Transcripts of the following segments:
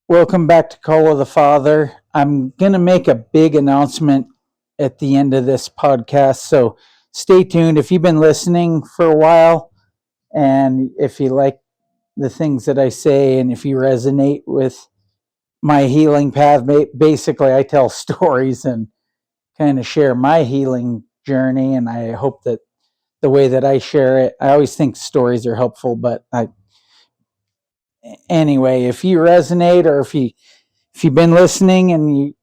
Welcome back to Call of the Father. I'm going to make a big announcement at the end of this podcast, so stay tuned. If you've been listening for a while and if you like the things that I say and if you resonate with my healing path, basically I tell stories and kind of share my healing journey, and I hope that the way that I share it, I always think stories are helpful, but anyway, if you resonate or if you've been listening and you've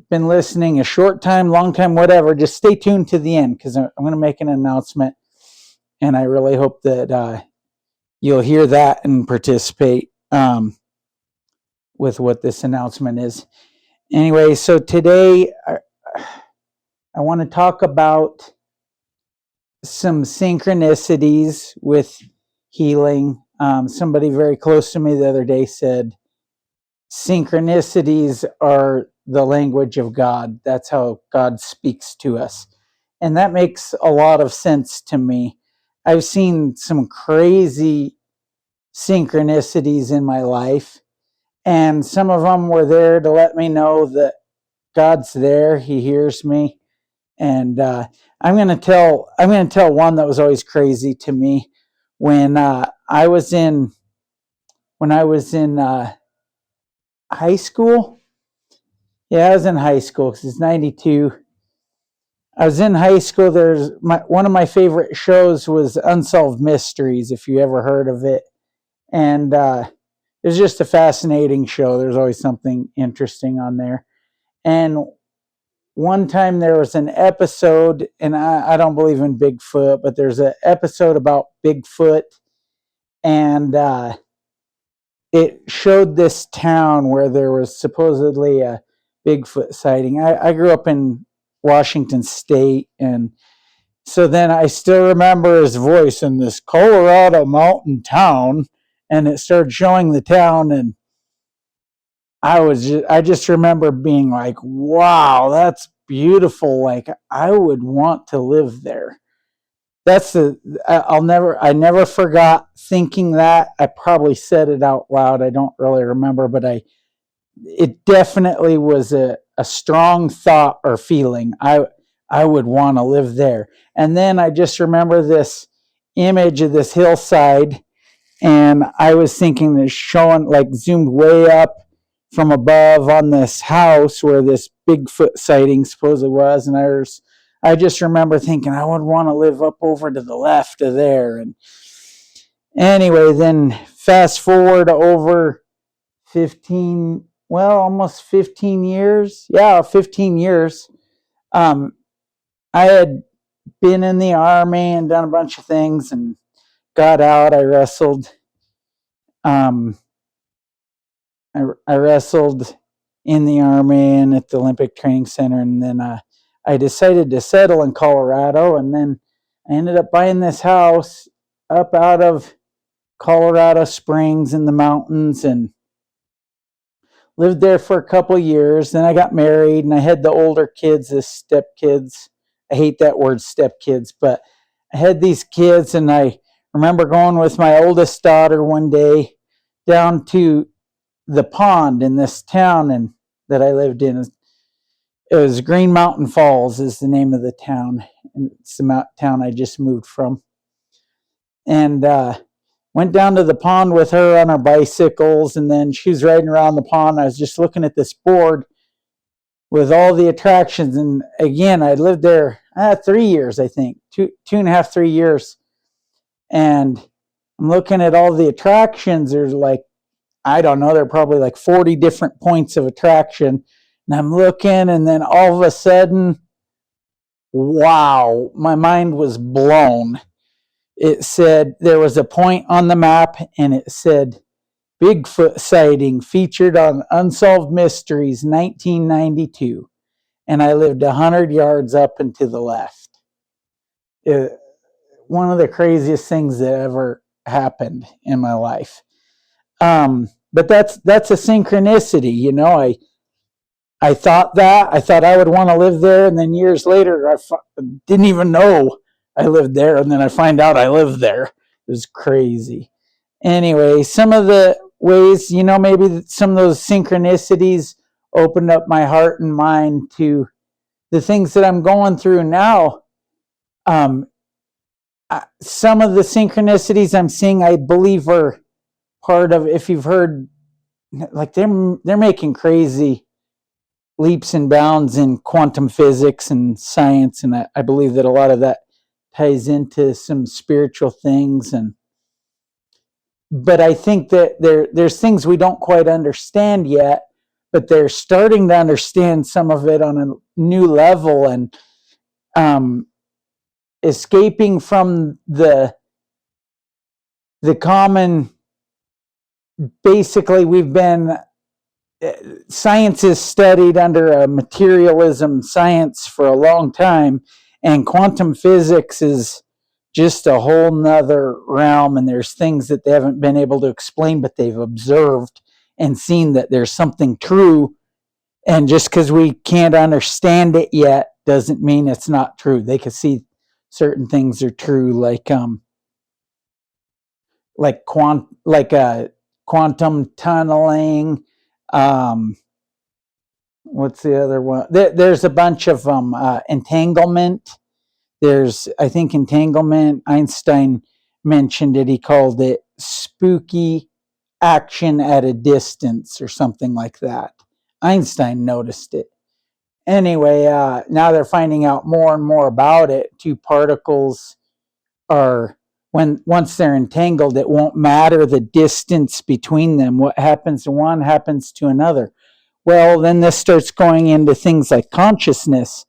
been listening a short time, long time, whatever, just stay tuned to the end because I'm going to make an announcement, and I really hope that you'll hear that and participate with what this announcement is. Anyway, so today I want to talk about some synchronicities with healing. Somebody very close to me the other day said, synchronicities are the language of God. That's how God speaks to us. And that makes a lot of sense to me. I've seen some crazy synchronicities in my life, and some of them were there to let me know that God's there. He hears me. And I'm going to tell one that was always crazy to me. When I was in high school. Yeah, I was in high school because it's 92. I was in high school. One of my favorite shows was Unsolved Mysteries, if you ever heard of it. And it was just a fascinating show. There's always something interesting on there. And one time there was an episode, and I don't believe in Bigfoot, but there's an episode about Bigfoot. And it showed this town where there was supposedly a Bigfoot sighting. I grew up in Washington State, and so then I still remember his voice in this Colorado mountain town, and it started showing the town, and I just remember being like, wow, that's beautiful. Like, I would want to live there. I never forgot thinking that. I probably said it out loud. I don't really remember, but it definitely was a strong thought or feeling. I would want to live there. And then I just remember this image of this hillside, and I was thinking this showing, like, zoomed way up from above on this house where this Bigfoot sighting supposedly was, and I just remember thinking I would want to live up over to the left of there. And anyway, then fast forward over 15, well, almost 15 years. Yeah, 15 years. I had been in the Army and done a bunch of things and got out. I wrestled. I wrestled in the Army and at the Olympic Training Center, and then I decided to settle in Colorado, and then I ended up buying this house up out of Colorado Springs in the mountains and lived there for a couple of years. Then I got married, and I had the older kids, the stepkids. I hate that word, stepkids, but I had these kids, and I remember going with my oldest daughter one day down to the pond in this town that I lived in. It was Green Mountain Falls is the name of the town. And it's the town I just moved from. And went down to the pond with her on our bicycles, and then she was riding around the pond. I was just looking at this board with all the attractions. And again, I lived there 3 years, I think, 2.5, 3 years. And I'm looking at all the attractions. There's like, I don't know, there are probably like 40 different points of attraction. And I'm looking, and then all of a sudden, wow, my mind was blown. It said, there was a point on the map, and it said, Bigfoot sighting featured on Unsolved Mysteries 1992. And I lived 100 yards up and to the left. One of the craziest things that ever happened in my life. But that's a synchronicity, you know. I thought I would want to live there, and then years later, I didn't even know I lived there, and then I find out I lived there. It was crazy. Anyway, some of ways, maybe some of those synchronicities opened up my heart and mind to the things that I'm going through now. Some of the synchronicities I'm seeing, I believe, are part of, if you've heard, like they're making crazy leaps and bounds in quantum physics and science, and I believe that a lot of that ties into some spiritual things. But I think that there's things we don't quite understand yet, but they're starting to understand some of it on a new level, and escaping from the common. Basically, science is studied under a materialism science for a long time, and quantum physics is just a whole nother realm, and there's things that they haven't been able to explain, but they've observed and seen that there's something true. And just because we can't understand it yet doesn't mean it's not true. They can see certain things are true, like quantum tunneling. What's the other one? There's a bunch of them. Entanglement. I think entanglement. Einstein mentioned it. He called it spooky action at a distance or something like that. Einstein noticed it. Anyway, now they're finding out more and more about it. Two particles are, once they're entangled, it won't matter the distance between them. What happens to one happens to another. Well, then this starts going into things like consciousness.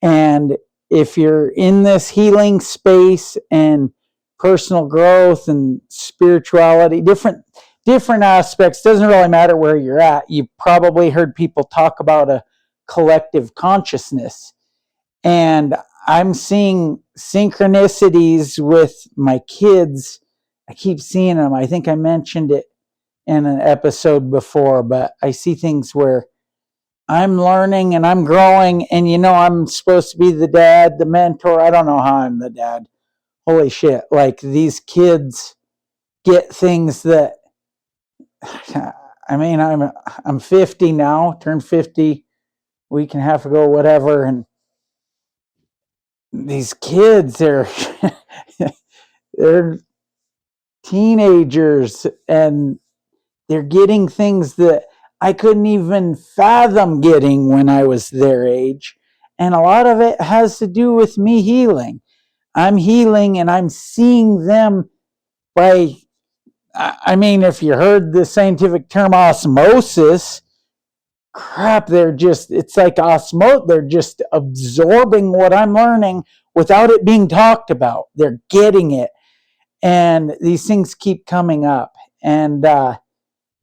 And if you're in this healing space and personal growth and spirituality, different aspects, doesn't really matter where you're at. You've probably heard people talk about a collective consciousness. And I'm seeing synchronicities with my kids. I keep seeing them. I think I mentioned it in an episode before, but I see things where I'm learning and I'm growing, and I'm supposed to be the dad, the mentor. I don't know how I'm the dad. Holy shit. Like, these kids get things that, I mean, I'm 50 now, turned 50 a week and a half ago, whatever, and these kids, they're teenagers, and they're getting things that I couldn't even fathom getting when I was their age. And a lot of it has to do with me healing. I'm healing, and I'm seeing them by, if you heard the scientific term osmosis, crap, it's like they're just absorbing what I'm learning without it being talked about. They're getting it. And these things keep coming up. And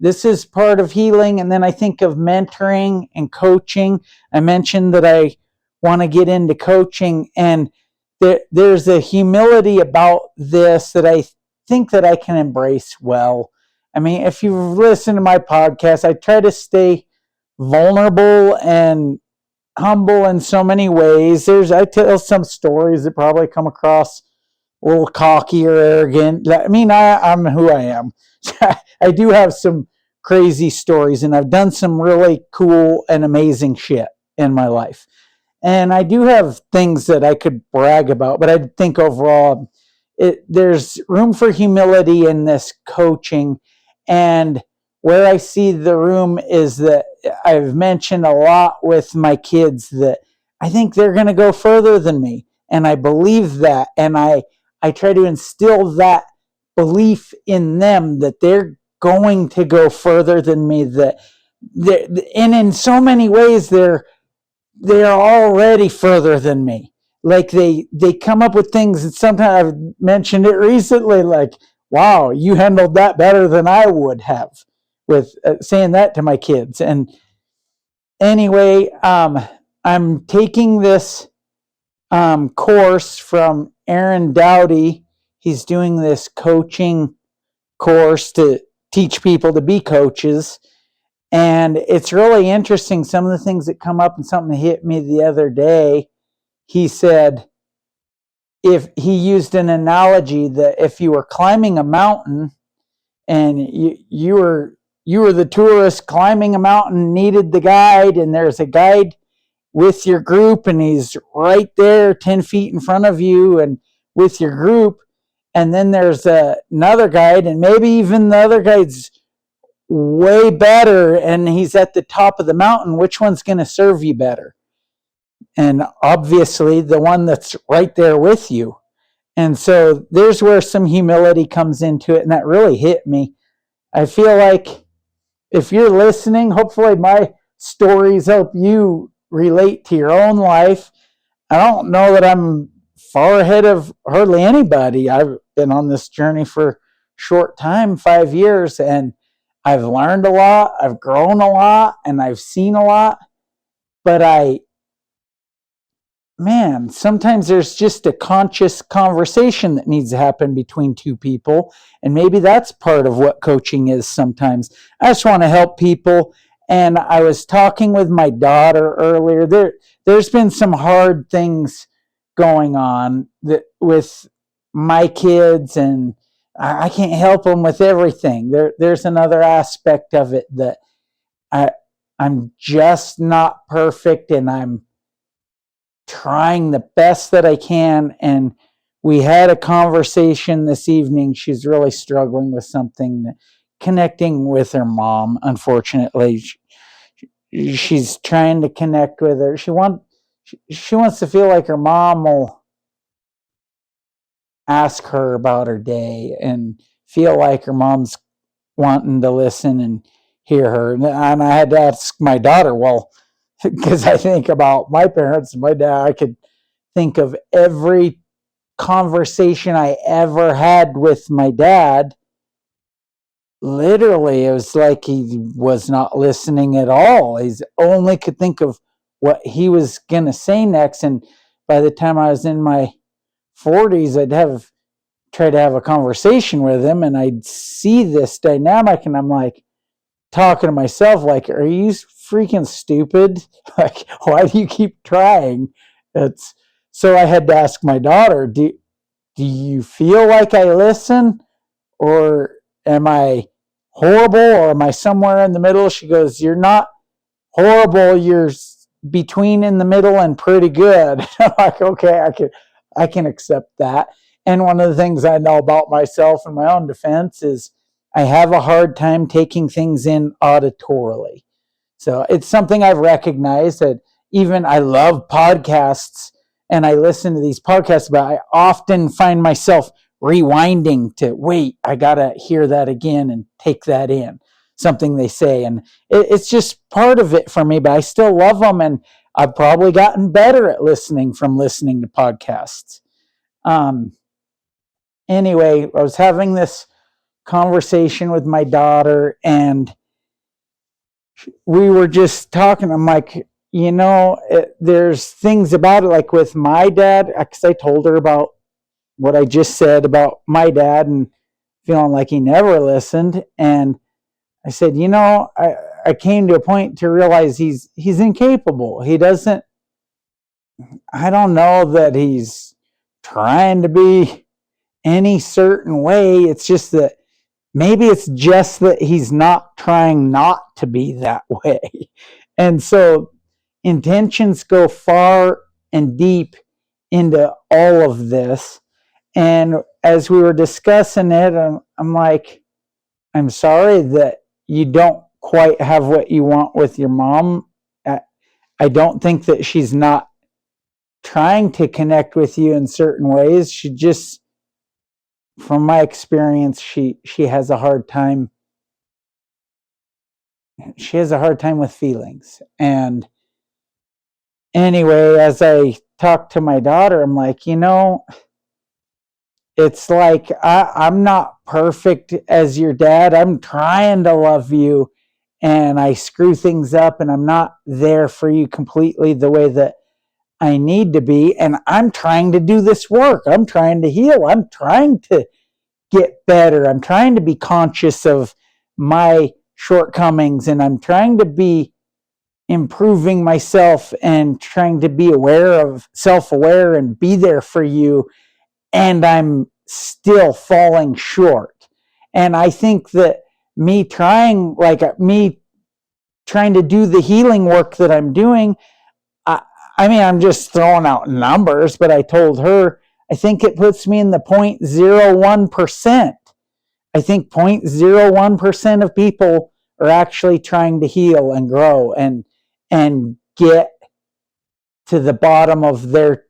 this is part of healing. And then I think of mentoring and coaching. I mentioned that I want to get into coaching, and there's a humility about this that I think that I can embrace well. If you've listened to my podcast, I try to stay vulnerable and humble in so many ways. I tell some stories that probably come across a little cocky or arrogant. I'm who I am. I do have some crazy stories, and I've done some really cool and amazing shit in my life. And I do have things that I could brag about, but I think overall there's room for humility in this coaching. And where I see the room is that I've mentioned a lot with my kids that I think they're going to go further than me. And I believe that. And I try to instill that belief in them that they're going to go further than me. And in so many ways, they're already further than me. Like they come up with things, and sometimes I've mentioned it recently, like, wow, you handled that better than I would have, with saying that to my kids. And anyway, I'm taking this course from Aaron Dowdy. He's doing this coaching course to teach people to be coaches. And it's really interesting, some of the things that come up, and something that hit me the other day. He said, if he used an analogy that if you were climbing a mountain and you were the tourist climbing a mountain, needed the guide, and there's a guide with your group, and he's right there 10 feet in front of you and with your group. And then there's another guide, and maybe even the other guide's way better, and he's at the top of the mountain. Which one's going to serve you better? And obviously the one that's right there with you. And so there's where some humility comes into it, and that really hit me. I feel like if you're listening, hopefully my stories help you relate to your own life. I don't know that I'm far ahead of hardly anybody. I've been on this journey for a short time, 5 years, and I've learned a lot, I've grown a lot, and I've seen a lot. But sometimes there's just a conscious conversation that needs to happen between two people. And maybe that's part of what coaching is sometimes. I just want to help people. And I was talking with my daughter earlier. There's been some hard things going on with my kids, and I can't help them with everything. There's another aspect of it that I'm just not perfect, and I'm trying the best that I can. And we had a conversation this evening. She's really struggling with something, connecting with her mom. Unfortunately, she's trying to connect with her. She wants to feel like her mom will ask her about her day and feel like her mom's wanting to listen and hear her. And I had to ask my daughter, well, because I think about my parents and my dad, I could think of every conversation I ever had with my dad. Literally, it was like he was not listening at all. He only could think of what he was going to say next. And by the time I was in my 40s, I'd try to have a conversation with him, and I'd see this dynamic, and I'm like talking to myself, like, are you freaking stupid? Like, why do you keep trying? So I had to ask my daughter, do you feel like I listen, or am I horrible, or am I somewhere in the middle? She goes, you're not horrible, you're between in the middle and pretty good. I'm like, okay, I can accept that. And one of the things I know about myself in my own defense is I have a hard time taking things in auditorily. So it's something I've recognized, that even I love podcasts and I listen to these podcasts, but I often find myself rewinding to, wait, I got to hear that again and take that in, something they say. And it's just part of it for me, but I still love them. And I've probably gotten better at listening from listening to podcasts. Anyway, I was having this conversation with my daughter, and we were just talking. I'm like, there's things about it, like with my dad, because I told her about what I just said about my dad and feeling like he never listened. And I said, I came to a point to realize he's incapable. He doesn't, I don't know that he's trying to be any certain way. It's just that maybe it's just that he's not trying not to be that way. And so intentions go far and deep into all of this. And as we were discussing it, I'm like, I'm sorry that you don't quite have what you want with your mom. I don't think that she's not trying to connect with you in certain ways. She just, from my experience, she has a hard time. She has a hard time with feelings. And anyway, as I talked to my daughter, I'm like, it's like I'm not perfect as your dad. I'm trying to love you, and I screw things up, and I'm not there for you completely the way that I need to be. And I'm trying to do this work. I'm trying to heal. I'm trying to get better. I'm trying to be conscious of my shortcomings, and I'm trying to be improving myself and trying to be self-aware and be there for you. And I'm still falling short. And I think that me trying to do the healing work that I'm doing, I mean, I'm just throwing out numbers, but I told her, I think it puts me in the 0.01%. I think 0.01% of people are actually trying to heal and grow and get to the bottom of their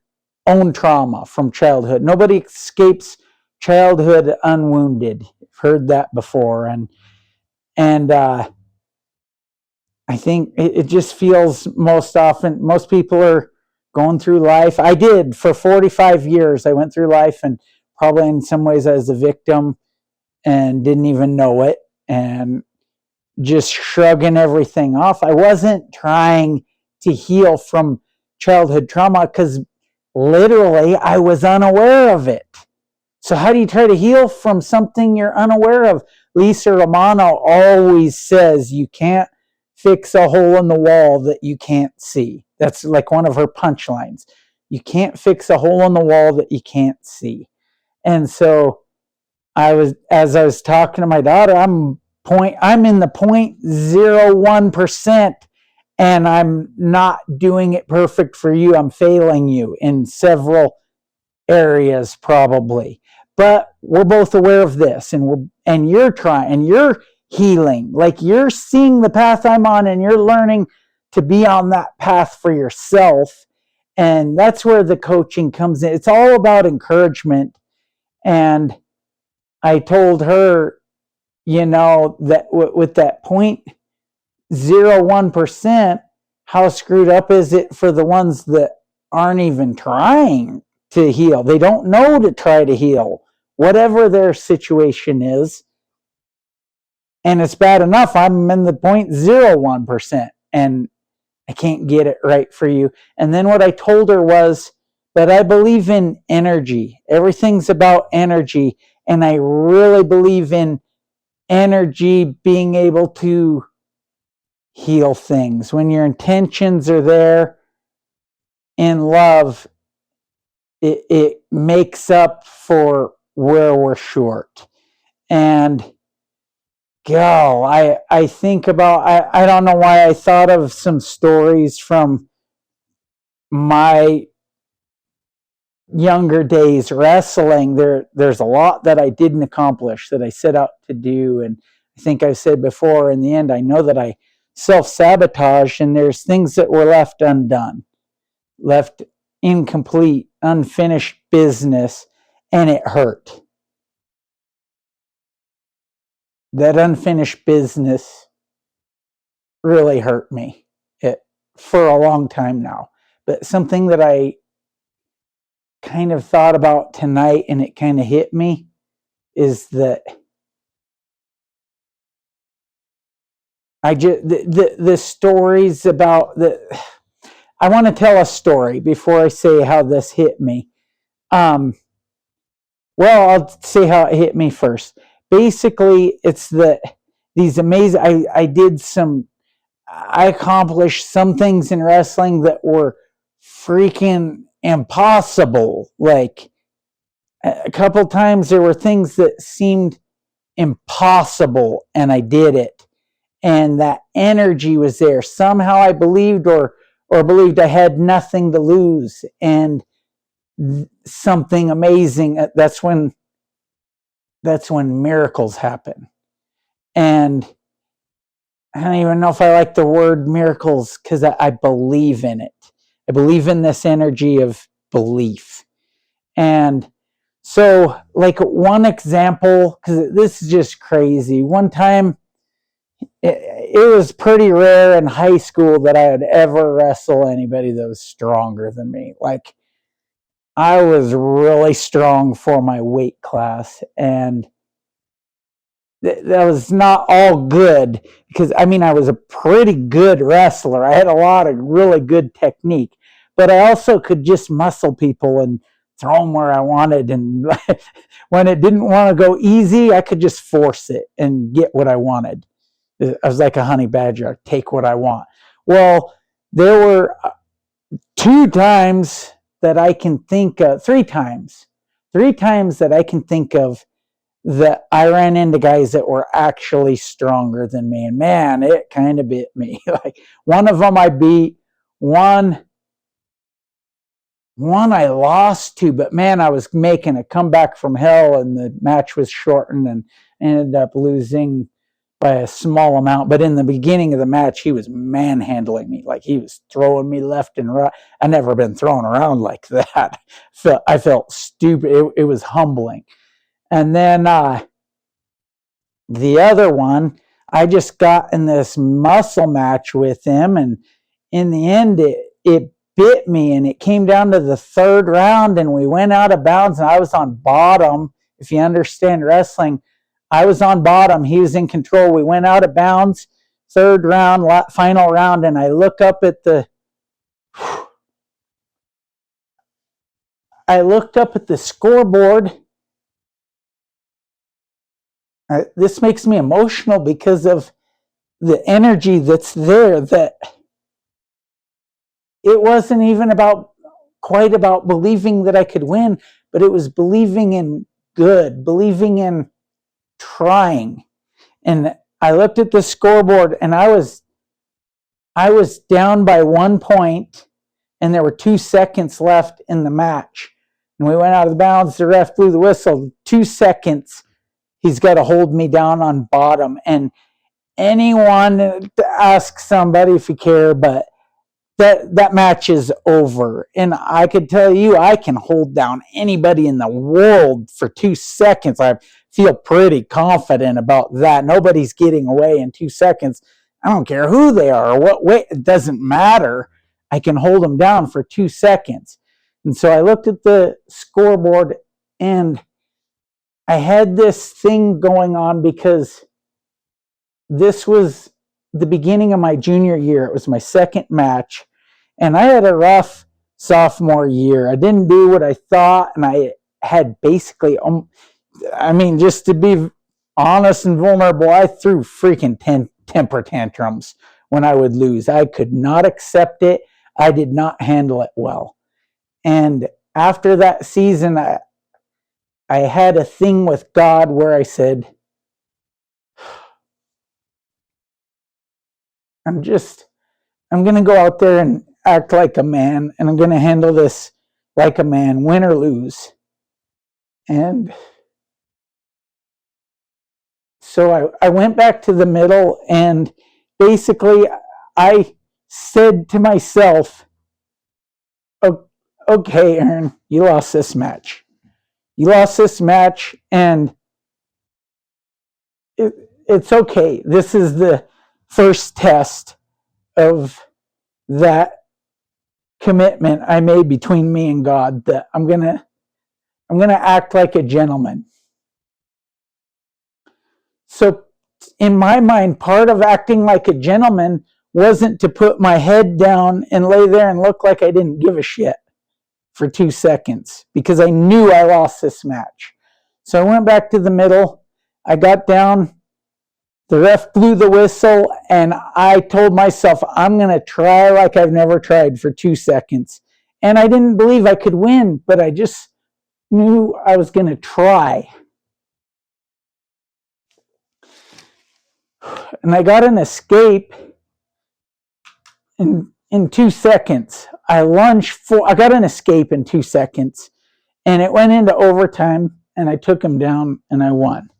own trauma from childhood. Nobody escapes childhood unwounded. I've heard that before. And I think it just feels most people are going through life. I did for 45 years. I went through life, and probably in some ways I was a victim and didn't even know it, and just shrugging everything off. I wasn't trying to heal from childhood trauma because literally I was unaware of it. So how do you try to heal from something you're unaware of? Lisa Romano always says you can't fix a hole in the wall that you can't see. That's like one of her punchlines. You can't fix a hole in the wall that you can't see. And so as I was talking to my daughter, I'm in the 0.01%, and I'm not doing it perfect for you. I'm failing you in several areas probably. But we're both aware of this, and you're trying, and you're healing. Like, you're seeing the path I'm on, and you're learning to be on that path for yourself. And that's where the coaching comes in. It's all about encouragement. And I told her, that with that 0.01%, how screwed up is it for the ones that aren't even trying to heal? They don't know to try to heal, whatever their situation is. And it's bad enough I'm in the 0.01%, and I can't get it right for you. And then what I told her was, but I believe in energy. Everything's about energy. And I really believe in energy being able to heal things. When your intentions are there in love, it makes up for where we're short. And I think about, I don't know why I thought of some stories from my younger days wrestling. There's a lot that I didn't accomplish that I set out to do. And I think I've said before, in the end, I know that I self-sabotage, and there's things that were left undone, left incomplete, unfinished business, and it hurt. That unfinished business really hurt me for a long time now. But something that I kind of thought about tonight, and it kind of hit me, is that the stories about I want to tell a story before I say how this hit me. Well, I'll say how it hit me first. Basically, it's that these amazing, I accomplished some things in wrestling that were freaking impossible. Like, a couple times there were things that seemed impossible, and I did it. And that energy was there. Somehow I believed or believed I had nothing to lose, and something amazing. That's when miracles happen. And I don't even know if I like the word miracles, because I believe in it. I believe in this energy of belief. And so, like, one example, because this is just crazy. One time, it was pretty rare in high school that I would ever wrestle anybody that was stronger than me. Like, I was really strong for my weight class, and that was not all good, because I was a pretty good wrestler. I had a lot of really good technique, but I also could just muscle people and throw them where I wanted. And when it didn't want to go easy, I could just force it and get what I wanted. I was like a honey badger. I'd take what I want. Well, there were 2 times that I can think of, 3 times that I can think of, that I ran into guys that were actually stronger than me. And man, it kind of bit me. Like one of them I beat, one I lost to, but man, I was making a comeback from hell, and the match was shortened and ended up losing by a small amount. But in the beginning of the match, he was manhandling me. Like he was throwing me left and right. I never been thrown around like that. I felt stupid. It was humbling. And then the other one, I just got in this muscle match with him, and in the end, it bit me, and it came down to the third round, and we went out of bounds, and I was on bottom. If you understand wrestling, I was on bottom. He was in control. We went out of bounds, third round, final round, and I look up at the scoreboard. This makes me emotional because of the energy that's there, that it wasn't even quite about believing that I could win, but it was believing in good, believing in trying. And I looked at the scoreboard, and I was down by 1 point, and there were 2 seconds left in the match. And we went out of bounds. The ref blew the whistle. 2 seconds. He's got to hold me down on bottom. And anyone, ask somebody if you care, but that match is over. And I could tell you, I can hold down anybody in the world for 2 seconds. I feel pretty confident about that. Nobody's getting away in 2 seconds. I don't care who they are or what way. It doesn't matter. I can hold them down for 2 seconds. And so I looked at the scoreboard, and I had this thing going on because this was the beginning of my junior year. It was my second match, and I had a rough sophomore year. I didn't do what I thought, and I had basically, just to be honest and vulnerable, I threw freaking temper tantrums when I would lose. I could not accept it. I did not handle it well. And after that season, I had a thing with God where I said, I'm going to go out there and act like a man, and I'm going to handle this like a man, win or lose. And so I went back to the middle, and basically I said to myself, okay, Aaron, you lost this match. You lost this match, and it's okay. This is the first test of that commitment I made between me and God, that I'm gonna act like a gentleman. So in my mind, part of acting like a gentleman wasn't to put my head down and lay there and look like I didn't give a shit for 2 seconds, because I knew I lost this match. So I went back to the middle. I got down. The ref blew the whistle, and I told myself, I'm going to try like I've never tried for 2 seconds. And I didn't believe I could win, but I just knew I was going to try. And I got an escape in 2 seconds. I got an escape in 2 seconds, and it went into overtime, and I took him down, and I won.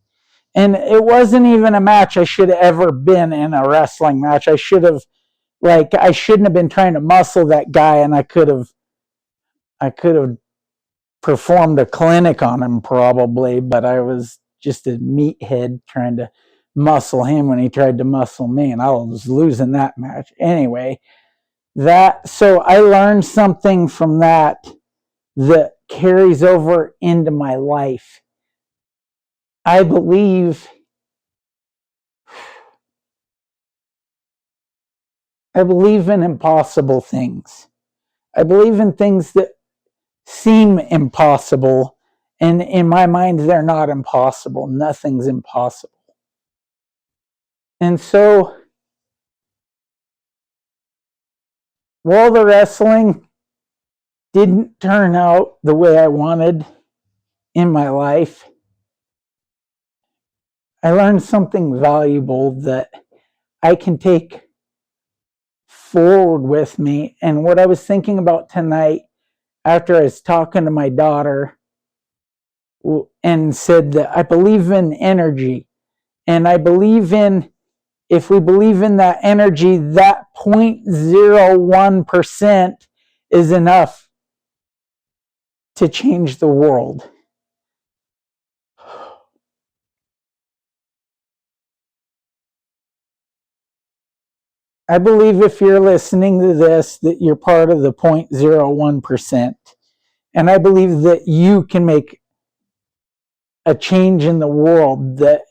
And it wasn't even a match I should have ever been in, a wrestling match. I shouldn't have been trying to muscle that guy, and I could have performed a clinic on him probably, but I was just a meathead trying to muscle him when he tried to muscle me, and I was losing that match. Anyway, so I learned something from that carries over into my life. I believe in impossible things. I believe in things that seem impossible, and in my mind, they're not impossible. Nothing's impossible. And so, while the wrestling didn't turn out the way I wanted in my life, I learned something valuable that I can take forward with me. And what I was thinking about tonight after I was talking to my daughter and said that I believe in energy, and I believe in, if we believe in that energy, that 0.01% is enough to change the world. I believe if you're listening to this, that you're part of the 0.01%. And I believe that you can make a change in the world that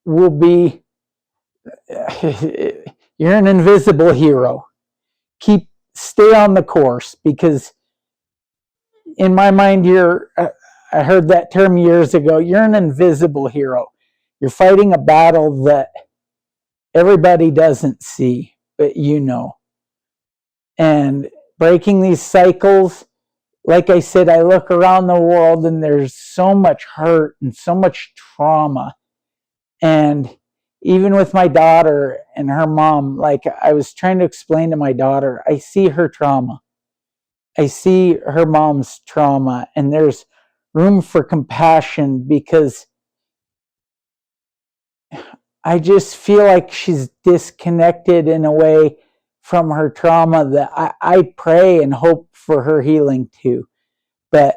will be, you're an invisible hero. Stay on the course, because in my mind, I heard that term years ago, you're an invisible hero. You're fighting a battle that everybody doesn't see, but you know. And breaking these cycles, like I said, I look around the world and there's so much hurt and so much trauma. And even with my daughter and her mom, like I was trying to explain to my daughter, I see her trauma. I see her mom's trauma, and there's room for compassion, because I just feel like she's disconnected in a way from her trauma that I pray and hope for her healing too. But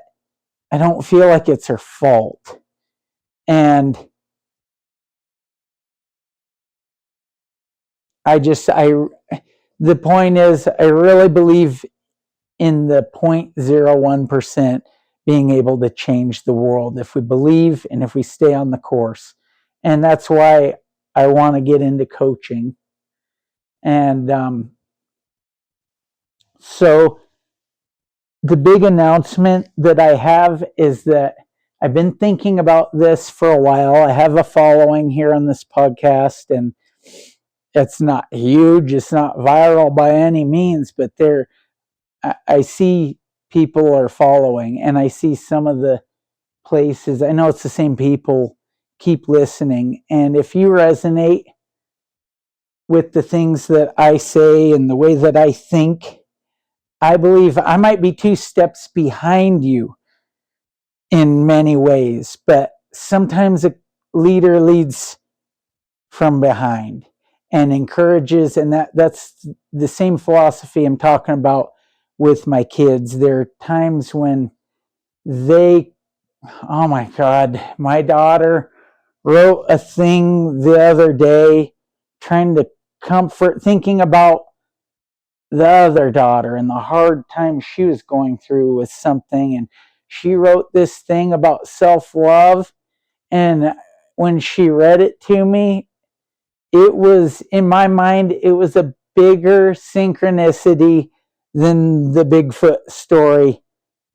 I don't feel like it's her fault. And the point is, I really believe in the 0.01% being able to change the world if we believe and if we stay on the course. And that's why I want to get into coaching. And so the big announcement that I have is that I've been thinking about this for a while. I have a following here on this podcast, and it's not huge. It's not viral by any means, but I see people are following, and I see some of the places. I know it's the same people. Keep listening. And if you resonate with the things that I say and the way that I think, I believe I might be 2 steps behind you in many ways, but sometimes a leader leads from behind and encourages, and that's the same philosophy I'm talking about with my kids. There are times when oh my God, my daughter wrote a thing the other day trying to comfort, thinking about the other daughter and the hard time she was going through with something. And she wrote this thing about self-love. And when she read it to me, it was, in my mind, it was a bigger synchronicity than the Bigfoot story.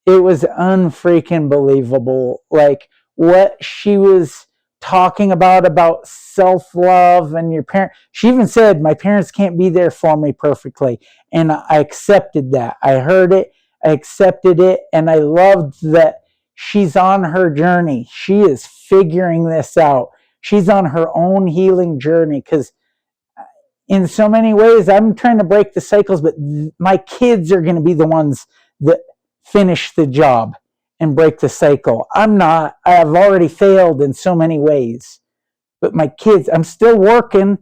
It was unfreaking believable. Like what she was talking about self-love and your parent. She even said, my parents can't be there for me perfectly. And I accepted that. I heard it, I accepted it, and I loved that she's on her journey. She is figuring this out. She's on her own healing journey, because in so many ways, I'm trying to break the cycles, but my kids are going to be the ones that finish the job and break the cycle. I'm not. I've already failed in so many ways. But my kids, I'm still working,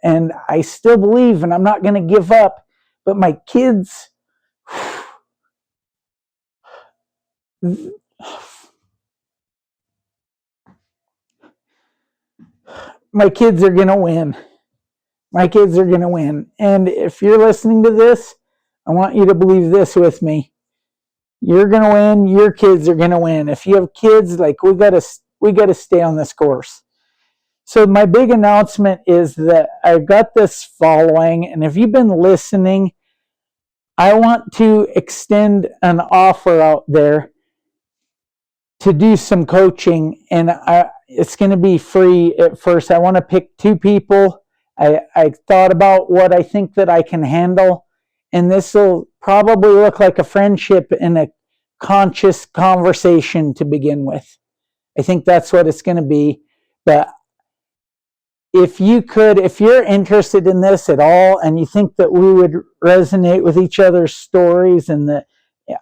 and I still believe, and I'm not going to give up. But my kids, my kids are going to win. My kids are going to win. And if you're listening to this, I want you to believe this with me. You're going to win. Your kids are going to win. If you have kids, like we got to stay on this course. So my big announcement is that I've got this following, and if you've been listening, I want to extend an offer out there to do some coaching, and it's going to be free at first. I want to pick 2 people. I thought about what I think that I can handle, and this will probably look like a friendship and a conscious conversation to begin with. I think that's what it's going to be, but if you're interested in this at all and you think that we would resonate with each other's stories and that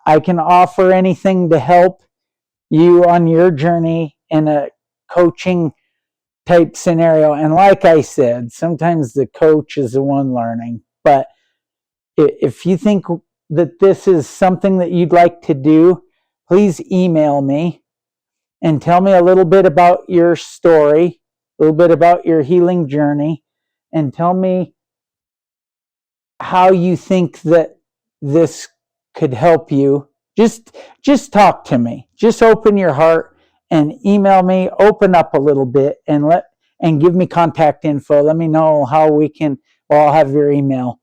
I can offer anything to help you on your journey in a coaching type scenario, and like I said, sometimes the coach is the one learning, but if you think that this is something that you'd like to do, please email me and tell me a little bit about your story, a little bit about your healing journey, and tell me how you think that this could help you. Just talk to me. Just open your heart and email me, open up a little bit and give me contact info. Let me know how we can, well, I'll have your email.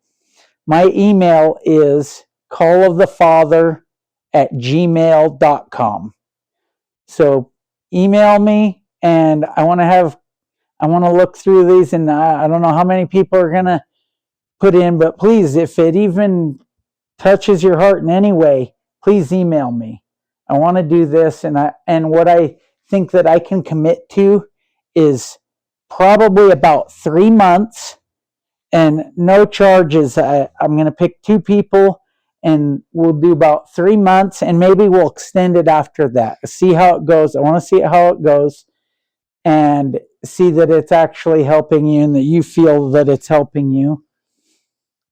My email is callofthefather@gmail.com. So email me, and I want to look through these, and I don't know how many people are going to put in, but please, if it even touches your heart in any way, please email me. I want to do this, and what I think that I can commit to is probably about 3 months and no charges. I'm going to pick 2 people and we'll do about 3 months, and maybe we'll extend it after that. See how it goes. I want to see how it goes and see that it's actually helping you and that you feel that it's helping you.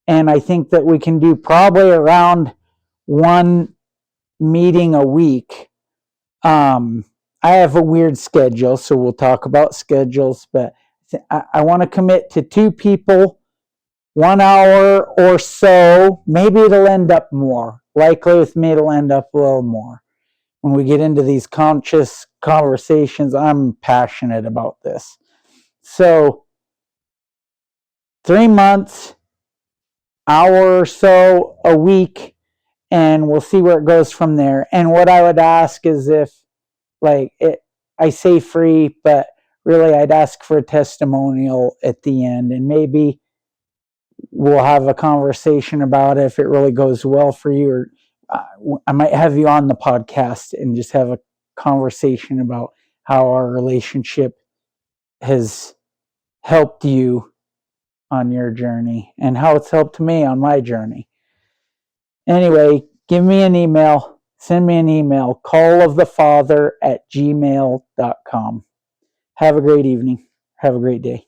And I think that we can do probably around 1 meeting a week. I have a weird schedule, so we'll talk about schedules, but I want to commit to 2 people, 1 hour or so. Maybe it'll end up more. Likely with me, it'll end up a little more. When we get into these conscious conversations, I'm passionate about this. So 3 months, hour or so a week, and we'll see where it goes from there. And what I would ask is I say free, but really I'd ask for a testimonial at the end, and maybe we'll have a conversation about it if it really goes well for you, or I might have you on the podcast and just have a conversation about how our relationship has helped you on your journey and how it's helped me on my journey. Anyway, give me an email. Send me an email, callofthefather@gmail.com. Have a great evening. Have a great day.